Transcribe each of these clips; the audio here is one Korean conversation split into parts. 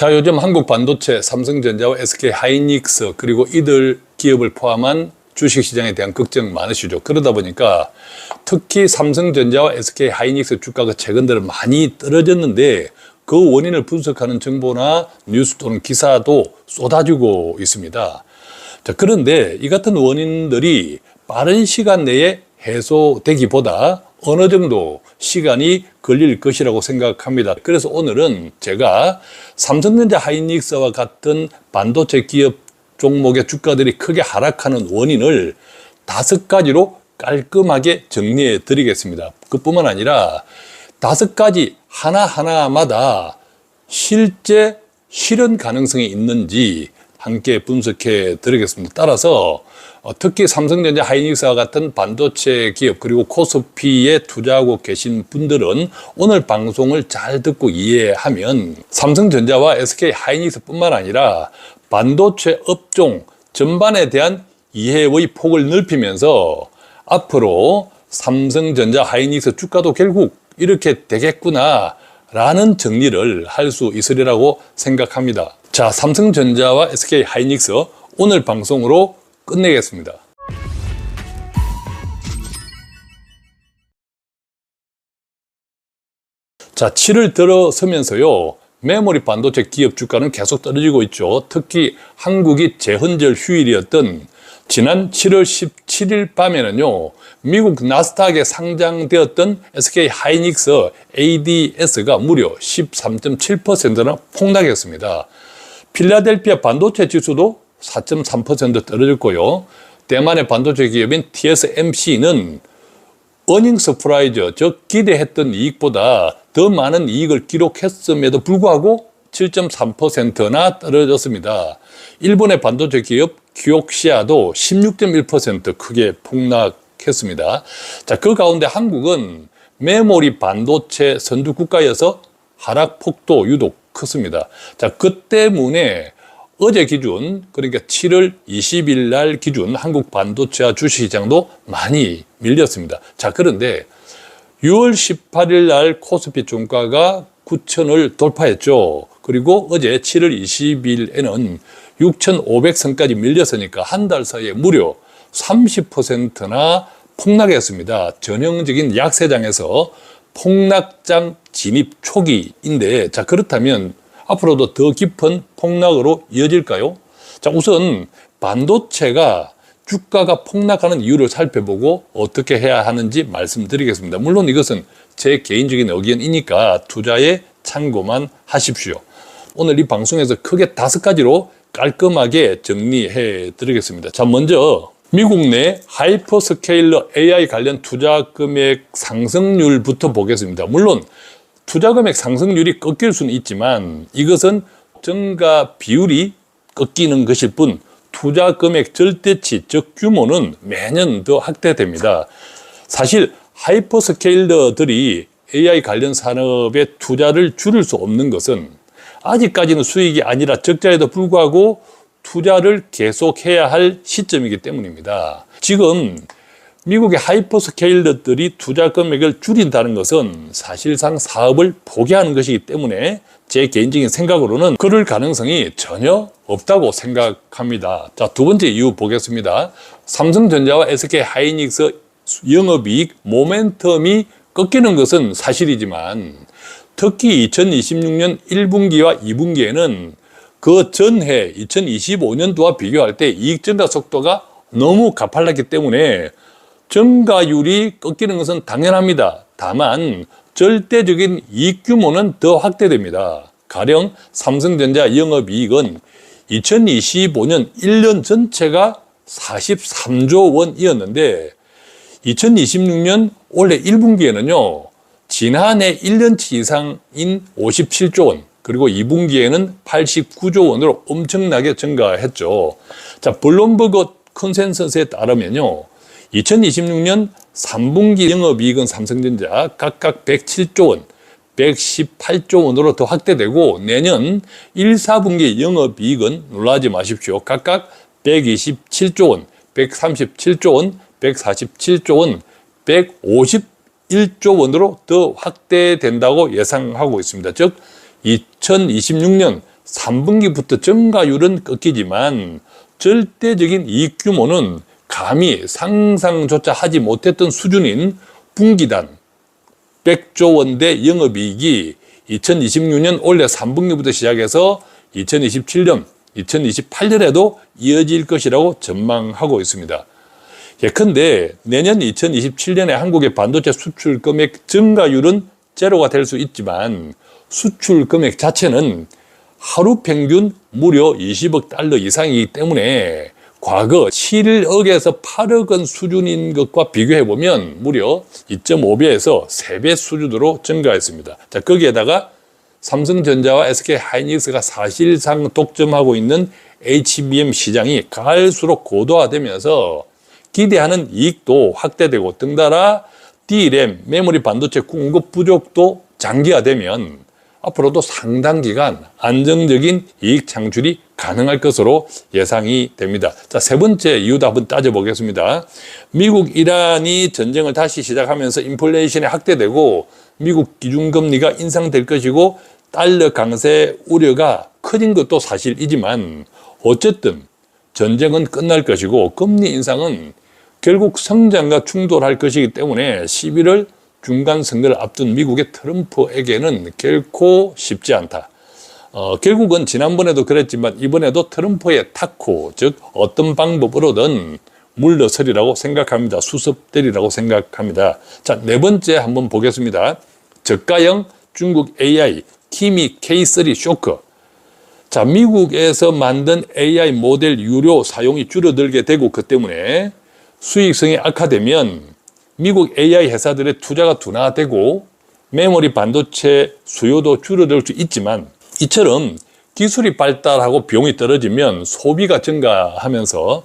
자, 요즘 한국 반도체, 삼성전자와 SK하이닉스 그리고 이들 기업을 포함한 주식시장에 대한 걱정 많으시죠. 그러다 보니까 특히 삼성전자와 SK하이닉스 주가가 최근 들어 많이 떨어졌는데 그 원인을 분석하는 정보나 뉴스 또는 기사도 쏟아지고 있습니다. 자, 그런데 이 같은 원인들이 빠른 시간 내에 해소되기보다 어느 정도 시간이 걸릴 것이라고 생각합니다. 그래서 오늘은 제가 삼성전자 하이닉스와 같은 반도체 기업 종목의 주가들이 크게 하락하는 원인을 5가지로 깔끔하게 정리해 드리겠습니다. 그뿐만 아니라 5가지 하나하나마다 실제 실현 가능성이 있는지 함께 분석해 드리겠습니다. 따라서 특히 삼성전자 하이닉스와 같은 반도체 기업 그리고 코스피에 투자하고 계신 분들은 오늘 방송을 잘 듣고 이해하면 삼성전자와 SK하이닉스뿐만 아니라 반도체 업종 전반에 대한 이해의 폭을 넓히면서 앞으로 삼성전자 하이닉스 주가도 결국 이렇게 되겠구나 라는 정리를 할 수 있으리라고 생각합니다. 자, 삼성전자와 SK하이닉스 오늘 방송으로 끝내겠습니다. 자, 7월 들어서면서요, 메모리 반도체 기업 주가는 계속 떨어지고 있죠. 특히 한국이 제헌절 휴일이었던 지난 7월 17일 밤에는요, 미국 나스닥에 상장되었던 SK하이닉스 ADS가 무려 13.7%나 폭락했습니다. 필라델피아 반도체 지수도 4.3% 떨어졌고요. 대만의 반도체 기업인 TSMC는 어닝 서프라이즈, 즉 기대했던 이익보다 더 많은 이익을 기록했음에도 불구하고 7.3%나 떨어졌습니다. 일본의 반도체 기업 키옥시아도 16.1% 크게 폭락했습니다. 자, 그 가운데 한국은 메모리 반도체 선두 국가여서 하락폭도 유독 컸습니다. 자, 그 때문에 어제 기준, 그러니까 7월 20일 날 기준 한국 반도체와 주식시장도 많이 밀렸습니다. 자, 그런데 6월 18일 날 코스피 종가가 9,000을 돌파했죠. 그리고 어제 7월 20일에는 6,500선까지 밀렸으니까 한 달 사이에 무려 30%나 폭락했습니다. 전형적인 약세장에서 폭락장 진입 초기인데, 자, 그렇다면 앞으로도 더 깊은 폭락으로 이어질까요? 자, 우선 반도체가 주가가 폭락하는 이유를 살펴보고 어떻게 해야 하는지 말씀드리겠습니다. 물론 이것은 제 개인적인 의견이니까 투자에 참고만 하십시오. 오늘 이 방송에서 크게 5가지로 깔끔하게 정리해 드리겠습니다. 자, 먼저 미국 내 하이퍼스케일러 AI 관련 투자 금액 상승률부터 보겠습니다. 물론 투자 금액 상승률이 꺾일 수는 있지만 이것은 증가 비율이 꺾이는 것일 뿐 투자 금액 절대치, 즉 규모는 매년 더 확대됩니다. 사실 하이퍼스케일러들이 AI 관련 산업에 투자를 줄일 수 없는 것은 아직까지는 수익이 아니라 적자에도 불구하고 투자를 계속해야 할 시점이기 때문입니다. 지금 미국의 하이퍼스케일러들이 투자 금액을 줄인다는 것은 사실상 사업을 포기하는 것이기 때문에 제 개인적인 생각으로는 그럴 가능성이 전혀 없다고 생각합니다. 자, 2번째 이유 보겠습니다. 삼성전자와 SK하이닉스 영업이익 모멘텀이 꺾이는 것은 사실이지만 특히 2026년 1분기와 2분기에는 그 전해 2025년도와 비교할 때 이익 증가 속도가 너무 가팔랐기 때문에 증가율이 꺾이는 것은 당연합니다. 다만 절대적인 이익 규모는 더 확대됩니다. 가령 삼성전자 영업이익은 2025년 1년 전체가 43조 원이었는데 2026년 올해 1분기에는요. 지난해 1년치 이상인 57조 원, 그리고 2분기에는 89조 원으로 엄청나게 증가했죠. 자, 블룸버그 컨센서스에 따르면요. 2026년 3분기 영업이익은 삼성전자 각각 107조 원, 118조 원으로 더 확대되고 내년 1, 4분기 영업이익은 놀라지 마십시오. 각각 127조 원, 137조 원, 147조 원, 151조 원으로 더 확대된다고 예상하고 있습니다. 즉 2026년 3분기부터 증가율은 꺾이지만 절대적인 이익 규모는 감히 상상조차 하지 못했던 수준인 분기단 100조 원대 영업이익이 2026년 올해 3분기부터 시작해서 2027년, 2028년에도 이어질 것이라고 전망하고 있습니다. 예컨대 내년 2027년에 한국의 반도체 수출 금액 증가율은 제로가 될 수 있지만 수출 금액 자체는 하루 평균 무려 20억 달러 이상이기 때문에 과거 7억에서 8억 원 수준인 것과 비교해보면 무려 2.5배에서 3배 수준으로 증가했습니다. 자, 거기에다가 삼성전자와 SK하이닉스가 사실상 독점하고 있는 HBM 시장이 갈수록 고도화되면서 기대하는 이익도 확대되고 덩달아 D램, 메모리 반도체 공급 부족도 장기화되면 앞으로도 상당 기간 안정적인 이익 창출이 가능할 것으로 예상이 됩니다. 자, 세 번째 이유도 한번 따져보겠습니다. 미국, 이란이 전쟁을 다시 시작하면서 인플레이션이 확대되고 미국 기준금리가 인상될 것이고 달러 강세 우려가 커진 것도 사실이지만 어쨌든 전쟁은 끝날 것이고 금리 인상은 결국 성장과 충돌할 것이기 때문에 11월 중간 선거를 앞둔 미국의 트럼프에게는 결코 쉽지 않다. 결국은 지난번에도 그랬지만 이번에도 트럼프의 타코, 즉 어떤 방법으로든 물러서리라고 생각합니다. 수습되리라고 생각합니다. 자, 네 번째 한번 보겠습니다. 저가형 중국 AI 키미 K3 쇼크. 자, 미국에서 만든 AI 모델 유료 사용이 줄어들게 되고 그 때문에 수익성이 악화되면 미국 AI 회사들의 투자가 둔화되고 메모리 반도체 수요도 줄어들 수 있지만 이처럼 기술이 발달하고 비용이 떨어지면 소비가 증가하면서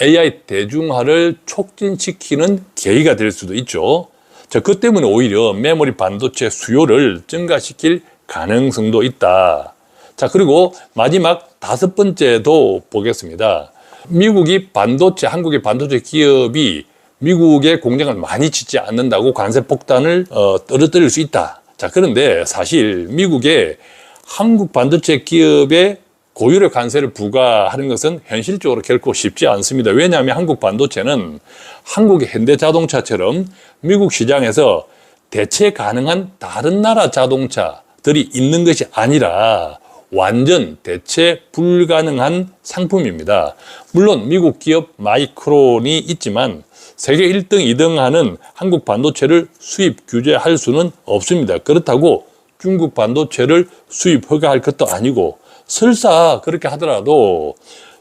AI 대중화를 촉진시키는 계기가 될 수도 있죠. 자, 그 때문에 오히려 메모리 반도체 수요를 증가시킬 가능성도 있다. 자, 그리고 마지막 다섯 번째도 보겠습니다. 미국이 반도체, 한국의 반도체 기업이 미국의 공장을 많이 짓지 않는다고 관세 폭탄을 떨어뜨릴 수 있다. 자, 그런데 사실 미국의 한국 반도체 기업에 고율의 관세를 부과하는 것은 현실적으로 결코 쉽지 않습니다. 왜냐하면 한국 반도체는 한국의 현대자동차처럼 미국 시장에서 대체 가능한 다른 나라 자동차들이 있는 것이 아니라 완전 대체 불가능한 상품입니다. 물론 미국 기업 마이크론이 있지만 세계 1등, 2등 하는 한국 반도체를 수입 규제할 수는 없습니다. 그렇다고 중국 반도체를 수입 허가할 것도 아니고 설사 그렇게 하더라도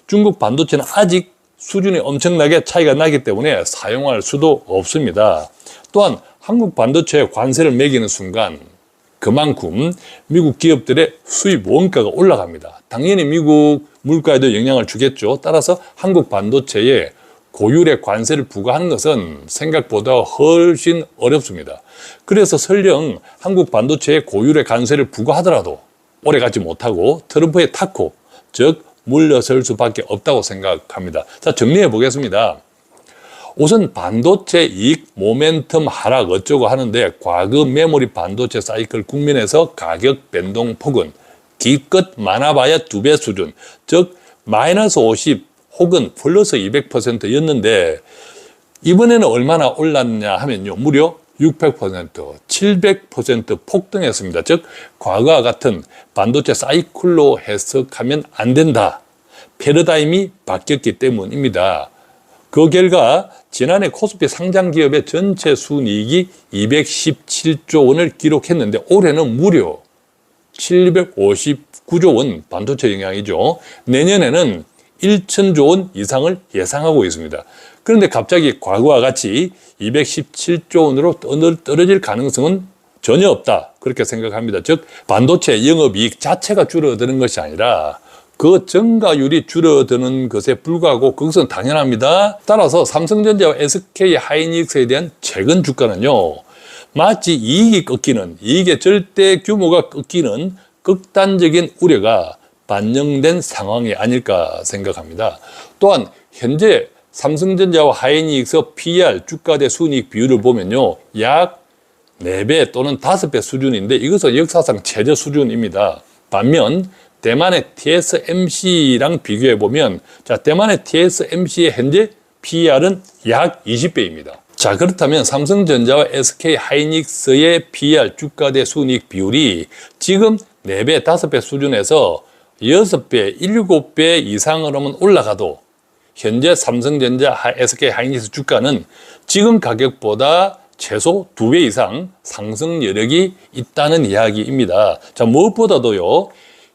중국 반도체는 아직 수준이 엄청나게 차이가 나기 때문에 사용할 수도 없습니다. 또한 한국 반도체에 관세를 매기는 순간 그만큼 미국 기업들의 수입 원가가 올라갑니다. 당연히 미국 물가에도 영향을 주겠죠. 따라서 한국 반도체에 고율의 관세를 부과하는 것은 생각보다 훨씬 어렵습니다. 그래서 설령 한국 반도체에 고율의 관세를 부과하더라도 오래가지 못하고 트럼프의 타코, 즉 물러설 수밖에 없다고 생각합니다. 자, 정리해 보겠습니다. 우선 반도체 이익 모멘텀 하락 어쩌고 하는데 과거 메모리 반도체 사이클 국면에서 가격 변동 폭은 기껏 많아봐야 2배 수준, 즉 마이너스 50 혹은 플러스 200%였는데 이번에는 얼마나 올랐냐 하면요, 무려 600%, 700% 폭등했습니다. 즉 과거와 같은 반도체 사이클로 해석하면 안 된다. 패러다임이 바뀌었기 때문입니다. 그 결과 지난해 코스피 상장 기업의 전체 순이익이 217조 원을 기록했는데 올해는 무려 759조 원 반도체 영향이죠. 내년에는 1,000조 원 이상을 예상하고 있습니다. 그런데 갑자기 과거와 같이 217조 원으로 떨어질 가능성은 전혀 없다. 그렇게 생각합니다. 즉 반도체 영업이익 자체가 줄어드는 것이 아니라 그 증가율이 줄어드는 것에 불과하고 그것은 당연합니다. 따라서 삼성전자와 SK하이닉스에 대한 최근 주가는요, 마치 이익이 꺾이는, 이익의 절대 규모가 꺾이는 극단적인 우려가 반영된 상황이 아닐까 생각합니다. 또한 현재 삼성전자와 하이닉스 PER 주가 대 순이익 비율을 보면요, 약 4배 또는 5배 수준인데 이것은 역사상 최저 수준입니다. 반면 대만의 TSMC랑 비교해 보면, 자, 대만의 TSMC의 현재 PER은 약 20배입니다. 자, 그렇다면 삼성전자와 SK하이닉스의 PER 주가 대 순이익 비율이 지금 4배, 5배 수준에서 6배, 7배 이상으로만 올라가도 현재 삼성전자, SK하이닉스 주가는 지금 가격보다 최소 2배 이상 상승 여력이 있다는 이야기입니다. 자, 무엇보다도요,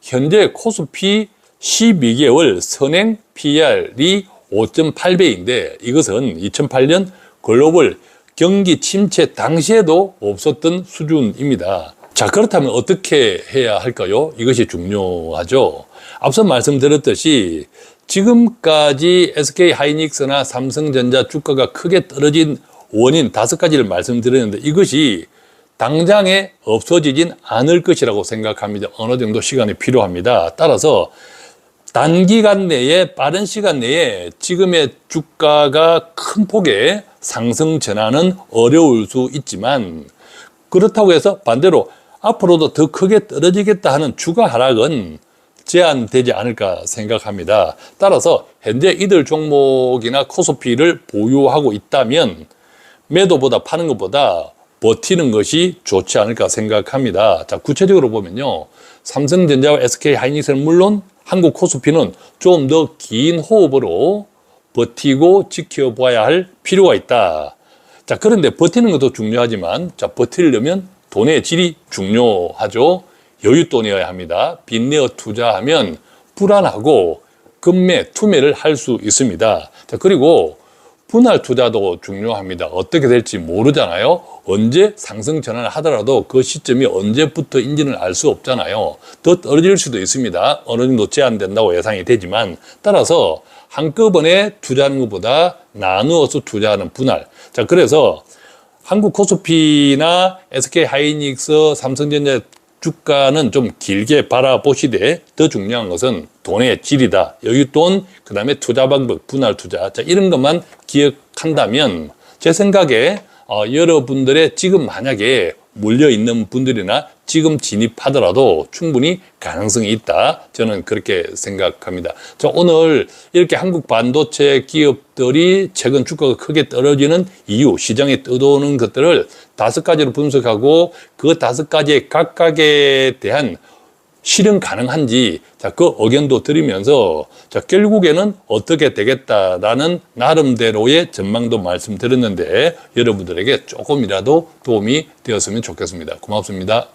현재 코스피 12개월 선행 PER이 5.8배인데 이것은 2008년 글로벌 경기 침체 당시에도 없었던 수준입니다. 자, 그렇다면 어떻게 해야 할까요? 이것이 중요하죠. 앞서 말씀드렸듯이 지금까지 SK하이닉스나 삼성전자 주가가 크게 떨어진 원인 5가지를 말씀드렸는데 이것이 당장에 없어지진 않을 것이라고 생각합니다. 어느 정도 시간이 필요합니다. 따라서 단기간 내에, 빠른 시간 내에 지금의 주가가 큰 폭의 상승 전환은 어려울 수 있지만, 그렇다고 해서 반대로 앞으로도 더 크게 떨어지겠다 하는 주가 하락은 제한되지 않을까 생각합니다. 따라서 현재 이들 종목이나 코스피를 보유하고 있다면 매도보다 파는 것보다 버티는 것이 좋지 않을까 생각합니다. 자, 구체적으로 보면요, 삼성전자와 SK하이닉스는 물론 한국 코스피는 좀 더 긴 호흡으로 버티고 지켜봐야 할 필요가 있다. 자, 그런데 버티는 것도 중요하지만, 자, 버티려면 돈의 질이 중요하죠. 여윳돈이어야 합니다. 빚내어 투자하면 불안하고 급매, 투매를 할 수 있습니다. 자, 그리고 분할 투자도 중요합니다. 어떻게 될지 모르잖아요. 언제 상승 전환을 하더라도 그 시점이 언제부터인지는 알 수 없잖아요. 더 떨어질 수도 있습니다. 어느 정도 제한된다고 예상이 되지만, 따라서 한꺼번에 투자하는 것보다 나누어서 투자하는 분할. 자, 그래서 한국 코스피나 SK하이닉스, 삼성전자 주가는 좀 길게 바라보시되 더 중요한 것은 돈의 질이다. 여윳돈, 그 다음에 투자 방법, 분할 투자. 자, 이런 것만 기억한다면 제 생각에 여러분들의 지금 만약에 물려있는 분들이나 지금 진입하더라도 충분히 가능성이 있다. 저는 그렇게 생각합니다. 자, 오늘 이렇게 한국 반도체 기업들이 최근 주가가 크게 떨어지는 이유, 시장에 떠도는 것들을 5가지로 분석하고 그 5가지의 각각에 대한 실현 가능한지, 자, 그 의견도 드리면서, 자, 결국에는 어떻게 되겠다라는 나름대로의 전망도 말씀드렸는데 여러분들에게 조금이라도 도움이 되었으면 좋겠습니다. 고맙습니다.